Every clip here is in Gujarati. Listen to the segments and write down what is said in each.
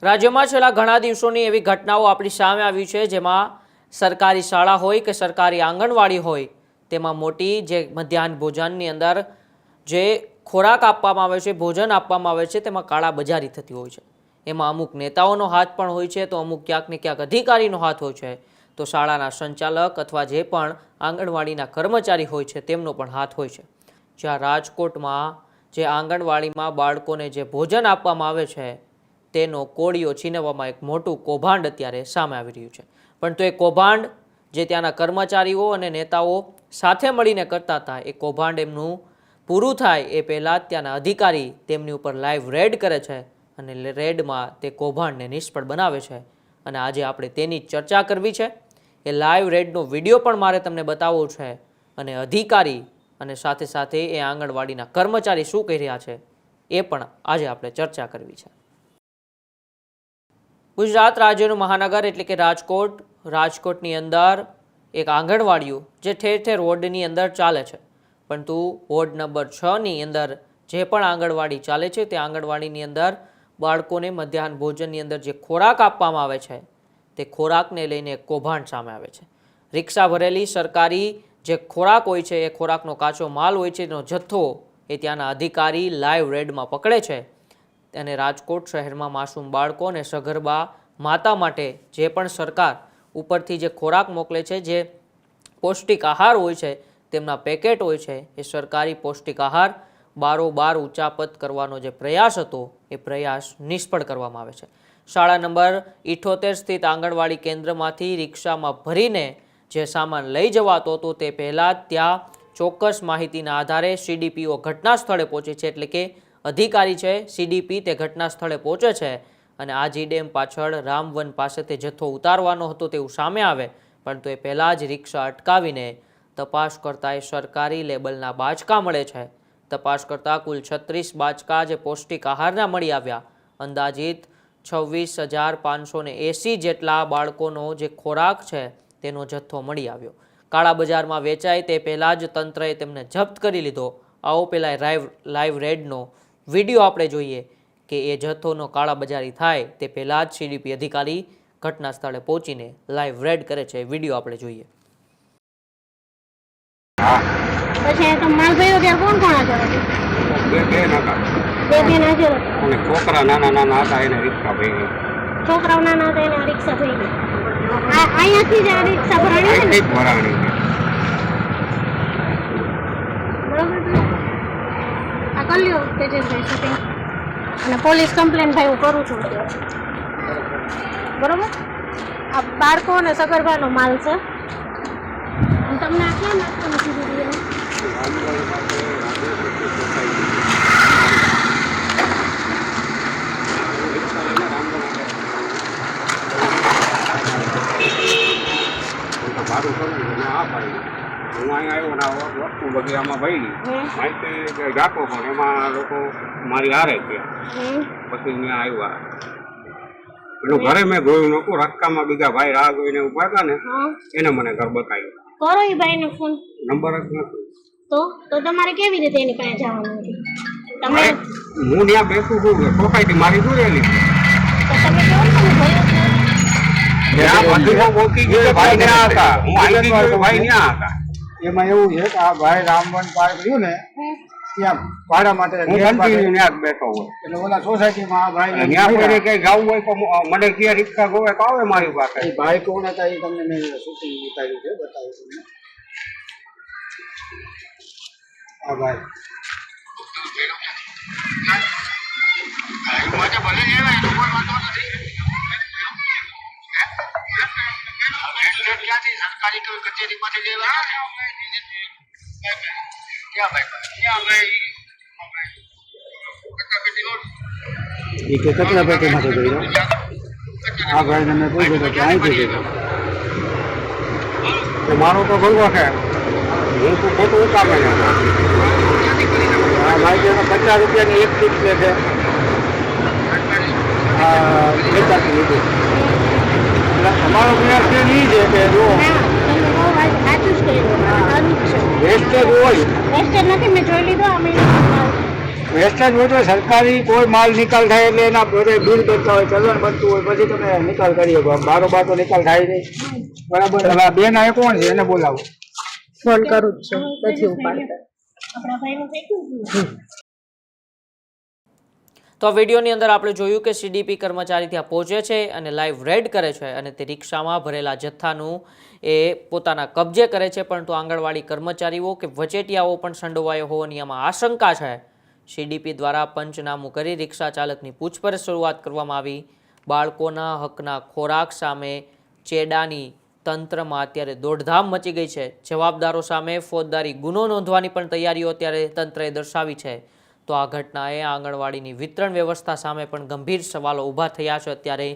રાજ્યમાં છેલ્લા ઘણા દિવસોની એવી ઘટનાઓ આપણી સામે આવી છે, જેમાં સરકારી શાળા હોય કે સરકારી આંગણવાડી હોય તેમાં મોટી જે મધ્યાહન ભોજનની અંદર જે ખોરાક આપવામાં આવે છે, ભોજન આપવામાં આવે છે, તેમાં કાળાબજારી થતી હોય છે. એમાં અમુક નેતાઓનો હાથ પણ હોય છે, તો અમુક ક્યાંક ને ક્યાંક અધિકારીનો હાથ હોય છે, તો શાળાના સંચાલક અથવા જે પણ આંગણવાડીના કર્મચારી હોય છે તેમનો પણ હાથ હોય છે. જ્યાં રાજકોટમાં જે આંગણવાડીમાં બાળકોને જે ભોજન આપવામાં આવે છે તેનો કોળીઓ છીનવવામાં એક મોટું કૌભાંડ અત્યારે સામે આવી રહ્યું છે. પરંતુ એ કૌભાંડ જે ત્યાંના કર્મચારીઓ અને નેતાઓ સાથે મળીને કરતા હતા, એ કૌભાંડ એમનું પૂરું થાય એ પહેલાં જ ત્યાંના અધિકારી તેમની ઉપર લાઈવ રેડ કરે છે અને રેડમાં તે કૌભાંડને નિષ્ફળ બનાવે છે. અને આજે આપણે તેની ચર્ચા કરવી છે. એ લાઈવ રેડનો વિડીયો પણ મારે તમને બતાવવો છે અને અધિકારી અને સાથે સાથે એ આંગણવાડીના કર્મચારી શું કહી રહ્યા છે એ પણ આજે આપણે ચર્ચા કરવી છે. ગુજરાત રાજ્યનું મહાનગર એટલે કે રાજકોટની અંદર એક આંગણવાડીઓ જે ઠેર ઠેર વોર્ડની અંદર ચાલે છે, પરંતુ વોર્ડ નંબર 6ની અંદર જે પણ આંગણવાડી ચાલે છે તે આંગણવાડીની અંદર બાળકોને મધ્યાહન ભોજનની અંદર જે ખોરાક આપવામાં આવે છે તે ખોરાકને લઈને એક કૌભાંડ સામે આવે છે. રિક્ષા ભરેલી સરકારી જે ખોરાક હોય છે, એ ખોરાકનો કાચો માલ હોય છે, એનો જથ્થો એ ત્યાંના અધિકારી લાઈવ રેડમાં પકડે છે અને રાજકોટ શહેરમાં માસૂમ બાળકો અને સગર્ભા માતા માટે જે પણ સરકાર ઉપરથી જે ખોરાક મોકલે છે, જે પૌષ્ટિક આહાર હોય છે, તેમના પેકેટ હોય છે, એ સરકારી પૌષ્ટિક આહાર બારોબાર ઉચાપત કરવાનો જે પ્રયાસ હતો એ પ્રયાસ નિષ્ફળ કરવામાં આવે છે. શાળા નંબર 78 સ્થિત આંગણવાડી કેન્દ્રમાંથી રિક્ષામાં ભરીને જે સામાન લઈ જવાતો હતો તે પહેલાં જ ત્યાં ચોક્કસ માહિતીના આધારે CDPO ઘટના સ્થળે પહોંચે છે. એટલે કે અધિકારી છે CDP તે ઘટના સ્થળે પહોંચે છે અને આ ડેમ પાછળ રામવન પાસે તે જથ્થો ઉતારવાનો હતો તેવું સામે આવે, પરંતુ એ પહેલાં જ રિક્ષા અટકાવીને તપાસ કરતા એ સરકારી લેબલના બાચકા મળે છે. તપાસ કરતાં કુલ 36 બાચકા જે પૌષ્ટિક આહારના મળી આવ્યા. અંદાજિત 26,580 જેટલા બાળકોનો જે ખોરાક છે તેનો જથ્થો મળી આવ્યો. કાળા બજારમાં વેચાય તે પહેલાં જ તંત્રએ તેમને જપ્ત કરી લીધો. આવો પહેલાં લાઈવ રેડનો વિડીયો આપણે જોઈએ કે એ જથ્થોનો કાળાબજારી થાય તે પહેલાં જ CDP અધિકારી ઘટના સ્થળે પહોંચીને લાઈવ રેડ કરે છે. વિડીયો આપણે જોઈએ. પછી તો માલ ભાઈઓ ત્યાં કોણ કોણ હાજર હતું? બે બેન હતા બે બેન હાજર હતા અને છોકરા નાના હતા એને રિક્ષા ભરી. છોકરાઓ નાના હતા એને રિક્ષા ભરી. અહીંયાથી જ આ રિક્ષા ભરાણી છે ને? ભરાણી છે. બરોબર. આ કરી લ્યો તેજસભાઈ સાથે અને પોલીસ કમ્પ્લેન ભાઈ હું કરું છું. બરોબર. આ બાળકો અને સગર્ભાનો માલ છે. તમને આ ક્યાં નાખવાનું કીધું? મારું કરવું એને આ પાડી. હું અહીંયા આવ્યો ને વસ્તુ બધી આમાં ભરી માહિતી રાખો, પણ એમાં લોકો મારી હારે ગયા. પછી ત્યાં આવ્યા એનું ઘરે મેં જોયું નહોતું. રસ્તામાં બીજા ભાઈ રાહ જોઈને ઉભા હતા ને એને મને ઘર બતાવ્યું. કરો એ ભાઈને ફોન. નંબર જ નથી. તો તમારે કેવી રીતે એની પાસે જવાનું હતું? તમે હું ત્યાં બેસું છું, સોસાયટી મારી જોયેલી. તો તમે કેવો તમે ભયો છો? ત્યાં બધું પોકી ગયો ભાઈ ત્યાં હતા. હું આવી ગયો ભાઈ ત્યાં હતા. એમાં એવું છે કે આ ભાઈ રામવન પાર્ક રહ્યું ને ત્યાં ભાડા માટે હું કન્ટિન્યુ ત્યાં જ બેઠો હોય. એટલે ઓલા સોસાયટીમાં આ ભાઈ ત્યાં કોઈને કઈ જવું હોય તો મને કે રિક્ષા ગોવે તો આવે મારી પાસે. એ ભાઈ કોણ હતા એ તમને મેં શૂટિંગ ઉતાર્યું છે, બતાવું તમને. આ ભાઈ સરકારી કચેરીમાંથી લેવા એ કે કેટલા પેટી માટે કર્યો? આ ભાઈને મેં પૂછ્યું કે અહીંથી કર્યો. મારો તો ભરવો છે. હું તો ખોટું ઉતારે આ ભાઈ કે 50 રૂપિયાની એક સીટ લે છે. વેચાતી લીધી. એટલે અમારો પ્રયાસ એ નહીં છે કે જો સાચું જ કર્યું. વેસ્ટેજ હોય વેસ્ટેજ નથી, મેં જોઈ લીધો. અમે વેસ્ટેજ હોય તો સરકારી કોઈ માલ નિકાલ થાય એટલે એના બધે બિલ કરતા હોય, ચલણ બનતું હોય, પછી તમે નિકાલ કરી શકો. બારોબાર તો નિકાલ થાય નહીં. બરાબર. હવે આ બેન આ કોણ છે એને બોલાવો. ફોન કરું જ છું, નથી ઉપાડતા. આપણા ભાઈનું થઈ ગયું. તો આ વિડીયોની અંદર આપણે જોયું કે સીડીપી કર્મચારી ત્યાં પહોંચે છે અને લાઈવ રેડ કરે છે અને તે રિક્ષામાં ભરેલા જથ્થાનું એ પોતાના કબજે કરે છે, પરંતુ આંગણવાડી કર્મચારીઓ કે વચેટિયાઓ પણ સંડોવાયો હોવાની આમાં આશંકા છે. સીડીપી દ્વારા પંચનામું કરી રિક્ષા ચાલકની પૂછપરછ શરૂઆત કરવામાં આવી. બાળકોના હકના ખોરાક સામે ચેડાની તંત્રમાં અત્યારે દોડધામ મચી ગઈ છે. જવાબદારો સામે ફોજદારી ગુનો નોંધવાની પણ તૈયારીઓ અત્યારે તંત્રએ દર્શાવી છે. તો આ ઘટનાએ આંગણવાડીની વિતરણ વ્યવસ્થા સામે પણ ગંભીર સવાલો ઊભા થયા છે. અત્યારે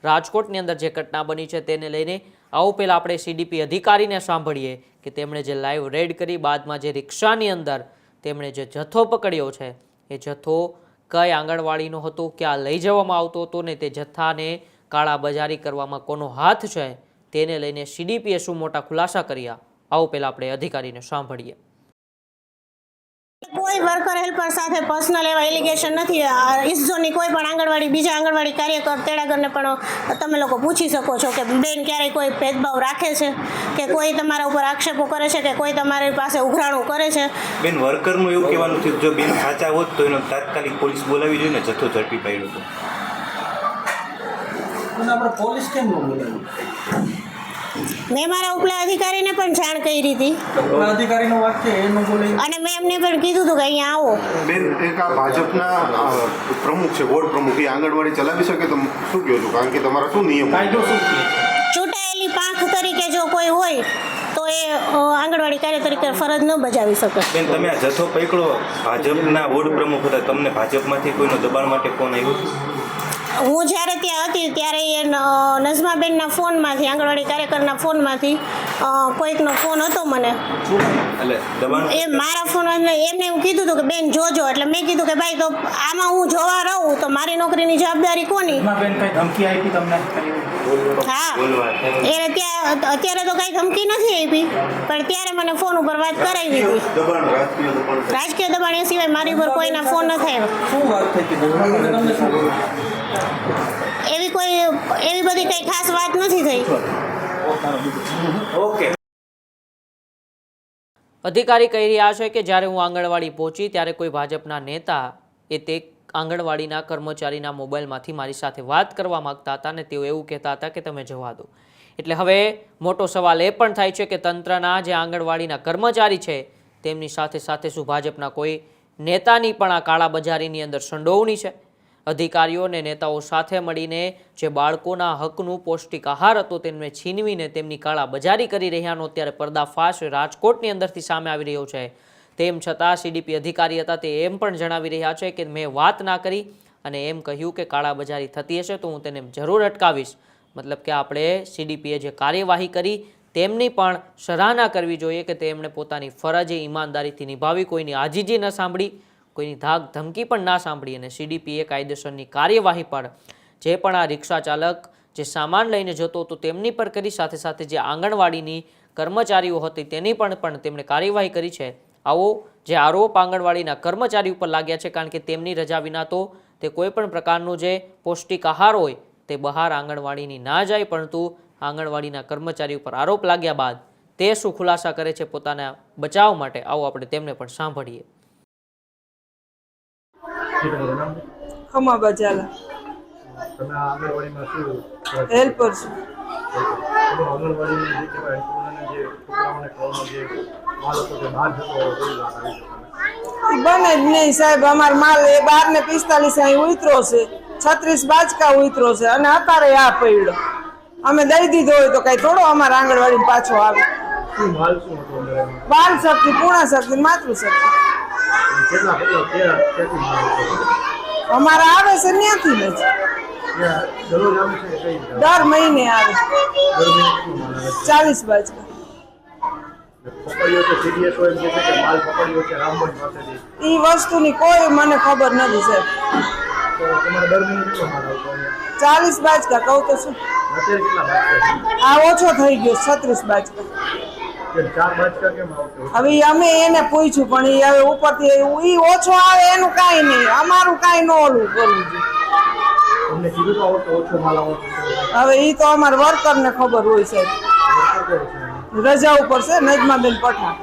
રાજકોટની અંદર જે ઘટના બની છે તેને લઈને આવું પહેલાં આપણે સીડીપી અધિકારીને સાંભળીએ કે તેમણે જે લાઈવ રેડ કરી બાદમાં જે રિક્ષાની અંદર તેમણે જે જથ્થો પકડ્યો છે એ જથ્થો કઈ આંગણવાડીનો હતો, ક્યાં લઈ જવામાં આવતો હતો ને તે જથ્થાને કાળાબજારી કરવામાં કોનો હાથ છે તેને લઈને સીડીપીએ શું મોટા ખુલાસા કર્યા. આવું પહેલાં આપણે અધિકારીને સાંભળીએ. કોઈ વર્કર હેલ્પર સાથે પર્સનલ એવા એલિગેશન નથી. ઈસઝોનની કોઈ પણ આંગણવાડી બીજા આંગણવાડી કાર્યકર તેડાગરને પણ તમે લોકો પૂછી શકો છો કે બેન ક્યારેય કોઈ ભેદભાવ રાખે છે કે કોઈ તમારા ઉપર આક્ષેપો કરે છે કે કોઈ તમારી પાસે ઉઘરાણું કરે છે. બેન વર્કરનું એવું કહેવાનું છે જો બેન સાચા હોત તો એનો તાત્કાલિક પોલીસ બોલાવી જોઈએ ને જથ્થો ઝડપી પાડ્યો હતો. આપણે પોલીસ કેમ ન બોલાવી? મેં મારા ઉપલા અધિકારીને પણ જાણ કરી હતી અધિકારીનો વાત છે એનો બોલાવી, અને મેં એમને પણ કીધું હતું કે અહીંયા આવો. બેન એક આ ભાજપના પ્રમુખ છે, વોર્ડ પ્રમુખ, એ આંગણવાડી ચલાવી શકે તો શું કહો છો? કારણ કે તમારા શું નિયમ ચૂંટાયેલી પાંખ તરીકે જો કોઈ હોય તો એ આંગણવાડી કાર્ય તરીકે ફરજ ન બજાવી શકે. બેન તમે આ જથ્થો પકડો, ભાજપના વોર્ડ પ્રમુખ હતા, તમને ભાજપમાંથી કોઈનો દબાણ માટે ફોન આવ્યો? હું જ્યારે ત્યાં હતી ત્યારે એ નઝમાબેનના ફોનમાંથી, આંગણવાડી કાર્યકરના ફોનમાંથી કોઈકનો ફોન હતો મને. એટલે દબાણ એ મારા ફોન એમને એવું કીધું હતું કે બેન જોજો. એટલે મેં કીધું કે ભાઈ તો આમાં હું જોવા રહું તો મારી નોકરીની જવાબદારી કોની? બેન કઈ ધમકી આપી તમને? હા, એ ત્યાં અત્યારે તો કઈ ધમકી નથી આપી, પણ ત્યારે મને ફોન ઉપર વાત કરાવી હતી. રાજકીય દબાણ એ સિવાય મારી ઉપર કોઈના ફોન ન થાય. શું વાત થઈ હતી? એવી બધી કઈ ખાસ વાત નથી થઈ. ઓકે. અધિકારી કહી રહ્યા છે કે જ્યારે હું આંગણવાડી પહોંચી ત્યારે કોઈ ભાજપના નેતા તે આંગણવાડીના કર્મચારીના મોબાઈલમાંથી મારી સાથે વાત કરવા માંગતા હતા અને તેઓ એવું કહેતા હતા કે તમે જવા દો. એટલે હવે મોટો સવાલ એ પણ થાય છે કે તંત્રના જે આંગણવાડીના કર્મચારી છે તેમની સાથે સાથે શું ભાજપના કોઈ નેતાની પણ આ કાળાબજારીની અંદર સંડોવણી છે? અધિકારીઓ અને નેતાઓ સાથે મળીને જે બાળકોના હકનું પૌષ્ટિક આહાર હતો તેમને છીનવીને તેમની કાળાબજારી કરી રહ્યાનો અત્યારે પર્દાફાશ રાજકોટની અંદરથી સામે આવી રહ્યો છે. તેમ છતાં સીડીપી અધિકારી હતા તે એમ પણ જણાવી રહ્યા છે કે મેં વાત ના કરી અને એમ કહ્યું કે કાળાબજારી થતી હશે તો હું તેને જરૂર અટકાવીશ. મતલબ કે આપણે સીડીપીએ જે કાર્યવાહી કરી તેમની પણ સરાહના કરવી જોઈએ કે તેમણે પોતાની ફરજ ઈમાનદારીથી નિભાવી, કોઈની આજીજી ન સાંભળી, કોઈની ધાક ધમકી પણ ના સાંભળી અને સીડીપીએ કાયદેસરની કાર્યવાહી પર જે પણ આ રિક્ષા ચાલક જે સામાન લઈને જતો હતો તેમની પર કરી, સાથે સાથે જે આંગણવાડીની કર્મચારીઓ હતી તેની પણ તેમણે કાર્યવાહી કરી છે. આવો જે આરોપ આંગણવાડીના કર્મચારી ઉપર લાગ્યા છે, કારણ કે તેમની રજા વિના તો તે કોઈ પણ પ્રકારનું જે પૌષ્ટિક આહાર હોય તે બહાર આંગણવાડીની ના જાય, પરંતુ આંગણવાડીના કર્મચારી ઉપર આરોપ લાગ્યા બાદ તે શું ખુલાસા કરે છે પોતાના બચાવ માટે, આવો આપણે તેમને પણ સાંભળીએ. ખમા બજાલા તમે આંગણવાડીમાં શું હેલ્પર છું. આંગણવાડીની જે કહેવાય જે છોકરાઓને ખાવાનો જે માલ હતો તે બહાર જતો હોય કેવી વાત આવી છે? એ બને જ નહીં સાહેબ. અમારો માલ એ 12:45 અહીં ઉતરો છે, 36 બાચકા ઉતરો છે અને અત્યારે આ પડ્યો. અમે દઈ દીધો હોય તો કઈ થોડો અમારા આંગણવાડી પાછો આવે. શું માલ શું હતો અંદર એમાં? બાલ શક્તિ, પૂર્ણ શક્તિ, માતૃશક્તિ કેટલા ક્યાંથી માલ હતો? અમારા આવે છે ત્યાંથી જ. દરરોજ આવે છે કઈ રીતે? દર મહિને આવે. દર મહિને શું માલ આવે છે? 40 બાચકા. પકડ્યો છે સીડીએસઓ એમ કહે છે કે માલ પકડ્યો છે રામબન પાસેથી. એ વસ્તુની કોઈ મને ખબર નથી સાહેબ. તો તમારે દર મહિને કેટલો માલ આવતો અહીંયા? 40 બાચકા કહું તો શું. અત્યારે કેટલા બાકી છે? આ ઓછો થઈ ગયો, 36 બાચકા. હવે ઈ અમે એને પૂછ્યું પણ ઈ હવે ઉપરથી ઈ ઓછો આવે એનું કાંઈ નહીં, અમારું કાંઈ ન ઓલું કરવું જોઈએ. હવે ઈ તો અમારા વર્કરને ખબર હોય સાહેબ. રજા ઉપર છે નજમાબેન પઠા.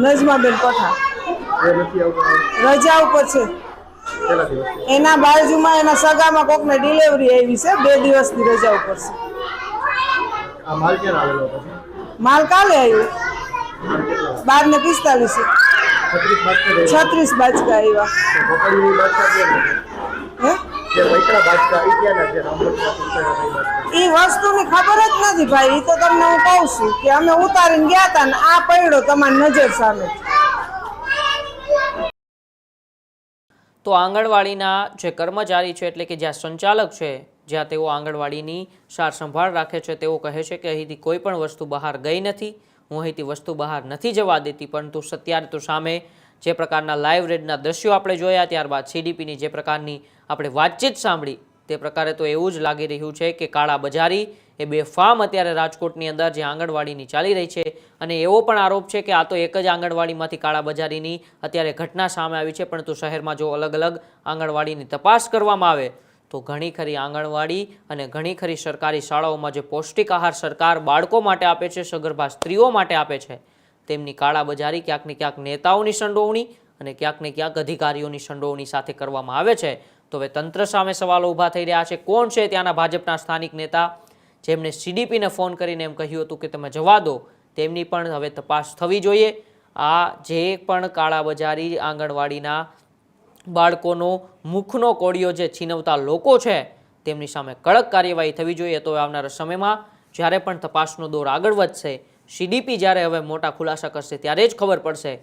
નજમાબેન પઠા રજા ઉપર છે. એના બાજુમાં એના સગામાં કોકને ડિલિવરી આવી છે, 2 દિવસની રજા ઉપર છે. માલ કાલે આવ્યો 12:45. 36 બાચકા આવ્યા. એ વસ્તુની ખબર જ નથી ભાઈ. એ તો તમને હું કહું છું કે અમે ઉતારીને ગયા હતા ને આ પડ્યો તમારી નજર સામે. તો આંગણવાડીના જે કર્મચારી છે એટલે કે જ્યાં સંચાલક છે, જ્યાં તેઓ આંગણવાડીની સાર સંભાળ રાખે છે, તેઓ કહે છે કે અહીંથી કોઈ પણ વસ્તુ બહાર ગઈ નથી, હું અહીંથી વસ્તુ બહાર નથી જવા દેતી. પરંતુ અત્યારે તો સામે જે પ્રકારના લાઈવ રેડના દ્રશ્યો આપણે જોયા, ત્યારબાદ સીડીપીની જે પ્રકારની આપણે વાતચીત સાંભળી, તે પ્રકારે તો એવું જ લાગી રહ્યું છે કે કાળા બજારી એ બેફામ અત્યારે રાજકોટની અંદર જે આંગણવાડીની ચાલી રહી છે. અને એવો પણ આરોપ છે કે આ તો એક જ આંગણવાડીમાંથી કાળા બજારીની અત્યારે ઘટના સામે આવી છે, પરંતુ શહેરમાં જો અલગ અલગ આંગણવાડીની તપાસ કરવામાં આવે તો ઘણી ખરી આંગણવાડી અને ઘણી ખરી સરકારી શાળાઓમાં જે પૌષ્ટિક આહાર સરકાર બાળકો માટે આપે છે, સગર્ભા સ્ત્રીઓ માટે આપે છે, તેમની કાળા બજારી ક્યાંક ને ક્યાંક નેતાઓની સંડોવણી અને ક્યાંક ને ક્યાંક અધિકારીઓની સંડોવણી સાથે કરવામાં આવે છે. તો હવે તંત્ર સામે સવાલો ઊભા થઈ રહ્યા છે. કોણ છે ત્યાંના ભાજપના સ્થાનિક નેતા જેમણે સીડીપીને ફોન કરીને એમ કહ્યું હતું કે તમે જવા દો? તેમની પણ હવે તપાસ થવી જોઈએ. આ જે પણ કાળા બજારી આંગણવાડીના બાળકોનો મુખનો કોડિયો જે છીનવતા લોકો છે, તેમની સામે કડક કાર્યવાહી થવી જોઈએ. તો આવનારા સમયમાં જ્યારે પણ તપાસનો દોર આગળ વધશે, સીડીપી જ્યારે હવે મોટા ખુલાસા કરશે ત્યારે જ ખબર પડશે.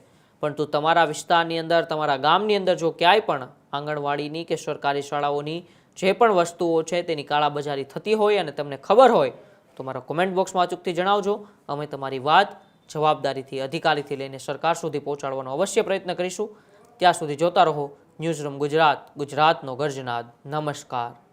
પરંતુ તમારા વિસ્તારની અંદર, તમારા ગામની અંદર જો ક્યાંય પણ આંગણવાડીની કે સરકારી શાળાઓની જે પણ વસ્તુઓ છે તેની કાળાબજારી થતી હોય અને તમને ખબર હોય તો મારા કોમેન્ટ બોક્સમાં અચૂકથી જણાવજો. અમે તમારી વાત જવાબદારીથી, અધિકારીથી લઈને સરકાર સુધી પહોંચાડવાનો અવશ્ય પ્રયત્ન કરીશું. ત્યાં સુધી જોતા રહો ન્યૂઝરૂમ ગુજરાત, ગુજરાતનો ગર્જનાદ. નમસ્કાર.